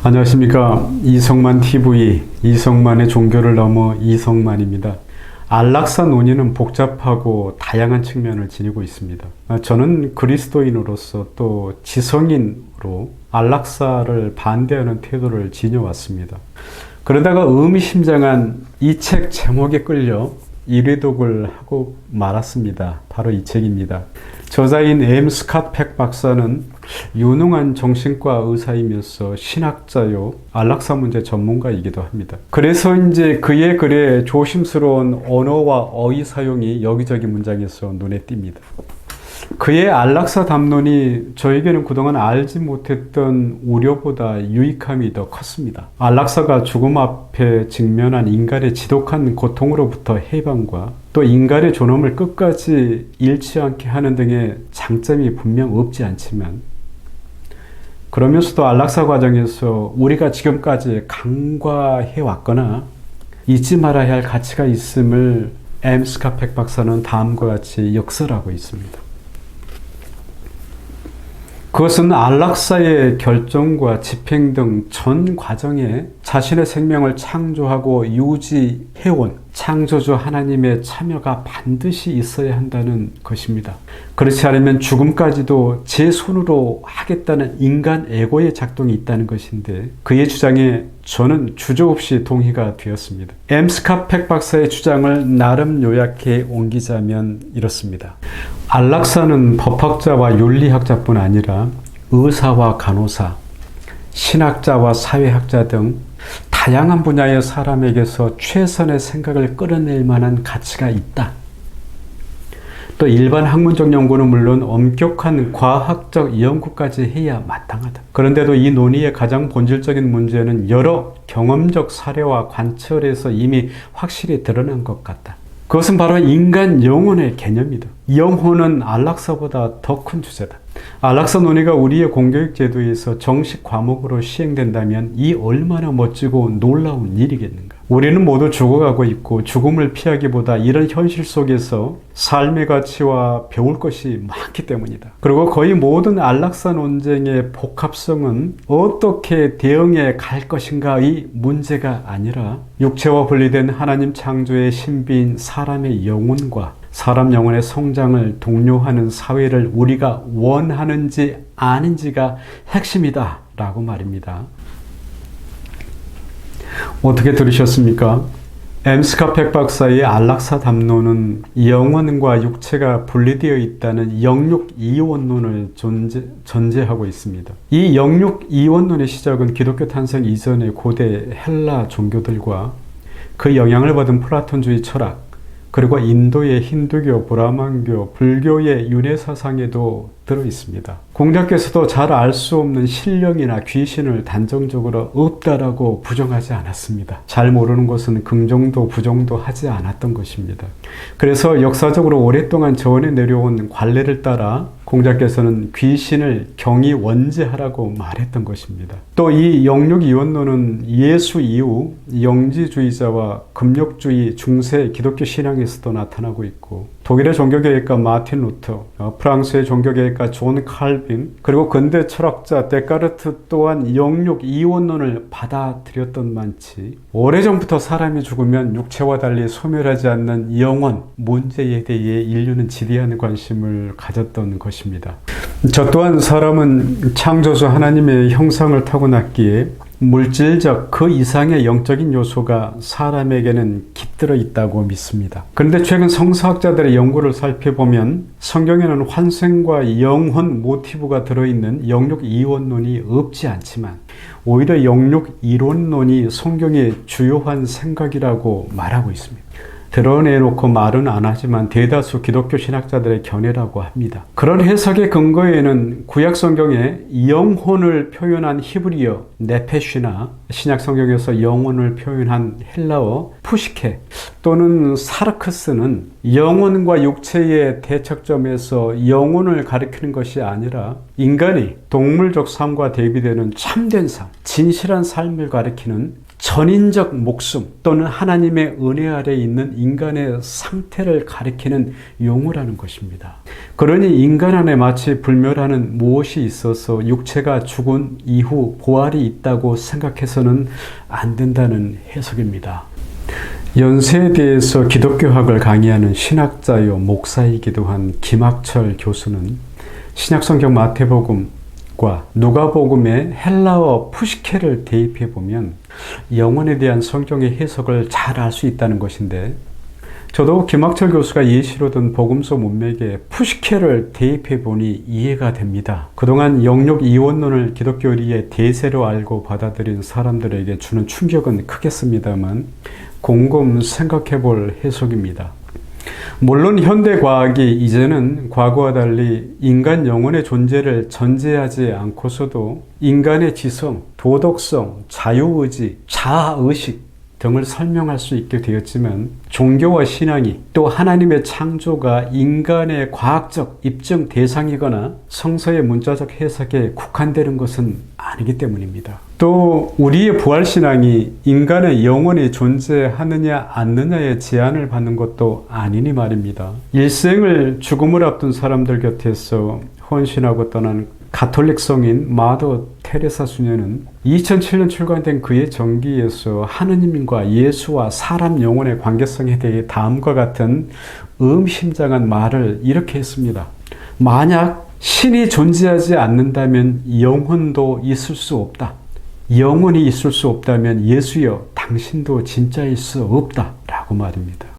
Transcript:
안녕하십니까. 이성만 TV, 이성만의 종교를 넘어 이성만입니다. 안락사 논의는 복잡하고 다양한 측면을 지니고 있습니다. 저는 그리스도인으로서 또 지성인으로 안락사를 반대하는 태도를 지녀왔습니다. 그러다가 의미심장한 이 책 제목에 끌려 1회 독을 하고 말았습니다. 바로 이 책입니다. 저자인 M. 스캇 팩 박사는 유능한 정신과 의사이면서 신학자요, 안락사 문제 전문가이기도 합니다. 그래서 이제 그의 글에 조심스러운 언어와 어휘 사용이 여기저기 문장에서 눈에 띕니다. 그의 안락사 담론이 저에게는 그동안 알지 못했던 우려보다 유익함이 더 컸습니다. 안락사가 죽음 앞에 직면한 인간의 지독한 고통으로부터 해방과 또 인간의 존엄을 끝까지 잃지 않게 하는 등의 장점이 분명 없지 않지만, 그러면서도 안락사 과정에서 우리가 지금까지 간과해왔거나 잊지 말아야 할 가치가 있음을 M. 스캇 팩 박사는 다음과 같이 역설하고 있습니다. 그것은 안락사의 결정과 집행 등 전 과정에 자신의 생명을 창조하고 유지해온 창조주 하나님의 참여가 반드시 있어야 한다는 것입니다. 그렇지 않으면 죽음까지도 제 손으로 하겠다는 인간 에고의 작동이 있다는 것인데, 그의 주장에 저는 주저없이 동의가 되었습니다. M. 스캇 팩 박사의 주장을 나름 요약해 옮기자면 이렇습니다. 안락사는 법학자와 윤리학자뿐 아니라 의사와 간호사, 신학자와 사회학자 등 다양한 분야의 사람에게서 최선의 생각을 끌어낼 만한 가치가 있다. 또 일반 학문적 연구는 물론 엄격한 과학적 연구까지 해야 마땅하다. 그런데도 이 논의의 가장 본질적인 문제는 여러 경험적 사례와 관철에서 이미 확실히 드러난 것 같다. 그것은 바로 인간 영혼의 개념이다. 영혼은 안락사보다 더 큰 주제다. 안락사 논의가 우리의 공교육 제도에서 정식 과목으로 시행된다면 이 얼마나 멋지고 놀라운 일이겠는가. 우리는 모두 죽어가고 있고 죽음을 피하기보다 이런 현실 속에서 삶의 가치와 배울 것이 많기 때문이다. 그리고 거의 모든 안락사 논쟁의 복합성은 어떻게 대응해 갈 것인가의 문제가 아니라 육체와 분리된 하나님 창조의 신비인 사람의 영혼과 사람 영혼의 성장을 독려하는 사회를 우리가 원하는지 아닌지가 핵심이다 라고 말입니다. 어떻게 들으셨습니까? M. 스캇 팩 박사의 안락사 담론은 영혼과 육체가 분리되어 있다는 영육이원론을 전제하고 있습니다. 이 영육이원론의 시작은 기독교 탄생 이전의 고대 헬라 종교들과 그 영향을 받은 플라톤주의 철학, 그리고 인도의 힌두교, 브라만교, 불교의 윤회 사상에도 들어 있습니다. 공자께서도 잘 알 수 없는 신령이나 귀신을 단정적으로 없다라고 부정하지 않았습니다. 잘 모르는 것은 긍정도 부정도 하지 않았던 것입니다. 그래서 역사적으로 오랫동안 전해 내려온 관례를 따라 공자께서는 귀신을 경이 원죄하라고 말했던 것입니다. 또 이 영육이원론은 예수 이후 영지주의자와 금욕주의 중세 기독교 신앙에서도 나타나고 있고, 독일의 종교개혁가 마틴 루터, 프랑스의 종교개혁가 존 칼빈, 그리고 근대 철학자 데카르트 또한 영육이원론을 받아들였던 만치 오래전부터 사람이 죽으면 육체와 달리 소멸하지 않는 영혼 문제에 대해 인류는 지대한 관심을 가졌던 것입니다. 저 또한 사람은 창조주 하나님의 형상을 타고났기에 물질적 그 이상의 영적인 요소가 사람에게는 깃들어 있다고 믿습니다. 그런데 최근 성서학자들의 연구를 살펴보면 성경에는 환생과 영혼 모티브가 들어있는 영육이원론이 없지 않지만 오히려 영육이론론이 성경의 주요한 생각이라고 말하고 있습니다. 드러내놓고 말은 안 하지만 대다수 기독교 신학자들의 견해라고 합니다. 그런 해석의 근거에는 구약 성경에 영혼을 표현한 히브리어 네페시나 신약 성경에서 영혼을 표현한 헬라어 푸시케 또는 사르크스는 영혼과 육체의 대척점에서 영혼을 가리키는 것이 아니라 인간이 동물적 삶과 대비되는 참된 삶, 진실한 삶을 가리키는 전인적 목숨 또는 하나님의 은혜 아래 있는 인간의 상태를 가리키는 용어라는 것입니다. 그러니 인간 안에 마치 불멸하는 무엇이 있어서 육체가 죽은 이후 부활이 있다고 생각해서는 안 된다는 해석입니다. 연세에 대해서 기독교학을 강의하는 신학자요 목사이기도 한 김학철 교수는 신약성경 마태복음과 누가복음의 헬라어 푸시케를 대입해 보면 영혼에 대한 성경의 해석을 잘 알 수 있다는 것인데, 저도 김학철 교수가 예시로 든 복음서 문맥에 푸시케를 대입해 보니 이해가 됩니다. 그동안 영육 이원론을 기독교리의 대세로 알고 받아들인 사람들에게 주는 충격은 크겠습니다만 곰곰 생각해 볼 해석입니다. 물론 현대 과학이 이제는 과거와 달리 인간 영혼의 존재를 전제하지 않고서도 인간의 지성, 도덕성, 자유의지, 자아의식 등을 설명할 수 있게 되었지만, 종교와 신앙이 또 하나님의 창조가 인간의 과학적 입증 대상이거나 성서의 문자적 해석에 국한되는 것은 아니기 때문입니다. 또 우리의 부활신앙이 인간의 영혼이 존재하느냐 않느냐의 제한을 받는 것도 아니니 말입니다. 일생을 죽음을 앞둔 사람들 곁에서 헌신하고 떠난 가톨릭 성인 마더 테레사 수녀는 2007년 출간된 그의 전기에서 하느님과 예수와 사람 영혼의 관계성에 대해 다음과 같은 의미심장한 말을 이렇게 했습니다. 만약 신이 존재하지 않는다면 영혼도 있을 수 없다. 영혼이 있을 수 없다면 예수여 당신도 진짜일 수 없다 라고 말입니다.